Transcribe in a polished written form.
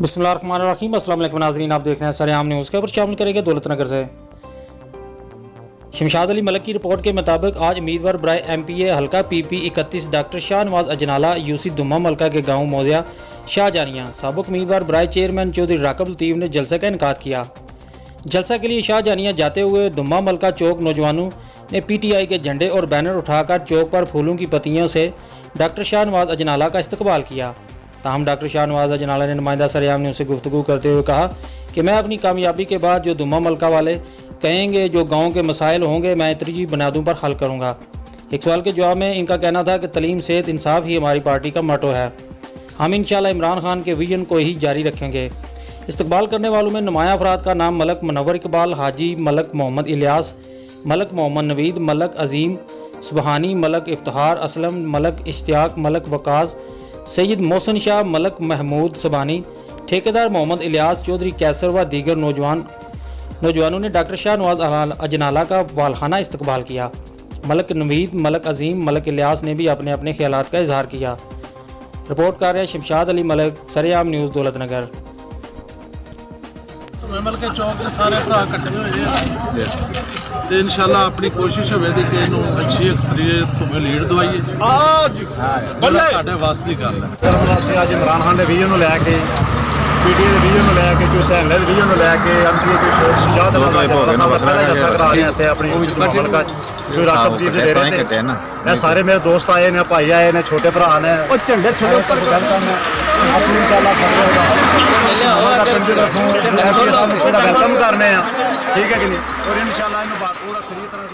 बिस्मिल्लाहिर्रहमानिर्रहीम। अस्सलाम वालेकुम नाज़रीन, आप देख रहे हैं सरेआम न्यूज़। खबर शामिल करेंगे दौलत नगर से। शमशाद अली मलिक की रिपोर्ट के मुताबिक आज उम्मीदवार बराए MPA हल्का PP 31 doctor Shahnawaz Ajnala UC Dumma मलका के गाँव मौजिया शाहजानिया साबुक उम्मीदवार बराए चेयरमैन चौधरी राकब लतीफ़ ने जलसे का इनकाद किया। जलसा के लिए शाहजानिया जाते हुए दुम्मा मलका चौक नौजवानों ने PTI के झंडे और बैनर उठाकर चौक पर फूलों की पत्तियों से डॉक्टर शाहनवाज अजनाला का इस्तकबाल किया। ताहम डॉक्टर शाहनवाज अजनाला ने नुमाइंदा सरेआम न्यूज़ से गुफ्तगू करते हुए कहा कि मैं अपनी कामयाबी के बाद जो दुम्मा मलका वाले कहेंगे, जो गाँव के मसाइल होंगे, मैं तरजीह बुनियादों पर हल करूँगा। एक सवाल के जवाब में इनका कहना था कि तलीम, सेहत, इंसाफ ही हमारी पार्टी का मोटो है। हम इंशाअल्लाह इमरान खान के विजन को ही जारी रखेंगे। इस्तकबाल करने वालों में नुमाया अफराद का नाम मलक मुनव्वर इकबाल, हाजी मलक मोहम्मद इलियास, मलक मोहम्मद नवीद, मलक अजीम सुबहानी, मलक इफ्तिहार असलम, मलक इश्तियाक, मलक वकास, सैयद मोहसिन शाह, मलक महमूद सुबहानी, ठेकेदार मोहम्मद इलियास चौधरी कैसर व दीगर नौजवानों ने डॉक्टर शाहनवाज अजनाला का वालखाना इस्तकबाल किया। मलक नवीद, मलक अजीम, मलक इलियास ने भी अपने अपने ख्यालात का इजहार किया। रिपोर्ट कर रहे हैं शमशाद अली मलिक, सरेआम न्यूज़, दौलत नगर। महमल के चौक से सारे भरा कट्ठे हुए हैं तो इंशाल्लाह अपनी कोशिश होगी कि इन्हों अच्छी अक्सरियत को लीड दवाइए। साढ़े वास्ते गल है ਅਸੀਂ ਅੱਜ ਇਮਰਾਨ ਖਾਨ ਦੇ ਵਿਜਨ ਨੂੰ ਲੈ ਕੇ PTI ਦੇ ਵਿਜਨ ਨੂੰ ਲੈ ਕੇ ਜੋ ਸੈਨਲ ਦੇ ਵਿਜਨ ਨੂੰ ਲੈ ਕੇ MPA ਜੋ ਸ਼ਮਸ਼ਾਦ ਅਲੀ ਜਲਸਾ ਕਰਾ ਰਹੇ ਇੱਥੇ ਆਪਣੀ ਹਲਕਾ ਜੋ ਰਾਸ਼ਟਰਪਤੀ ਦੇ ਡੇਰੇ ਤੇ ਇਹ ਸਾਰੇ ਮੇਰੇ ਦੋਸਤ ਆਏ ਨੇ, ਭਾਈ ਆਏ ਨੇ, ਛੋਟੇ ਭਰਾ ਨੇ, ਉਹ ਝੰਡੇ ਥੱਲੇ ਉੱਪਰ ਵੈਲਕਮ ਹੈ। ਅਸੀਂ ਇਨਸ਼ਾਅੱਲਾ ਵੈਲਕਮ ਕਰਨੇ ਆ, ਠੀਕ ਹੈ ਕਿ ਨਹੀਂ, ਔਰ ਇਨਸ਼ਾਅੱਲਾ ਇਹਨੂੰ ਬਾਤ ਪੂਰਾ ਅਕਸਰੀਅਤ ਨਾਲ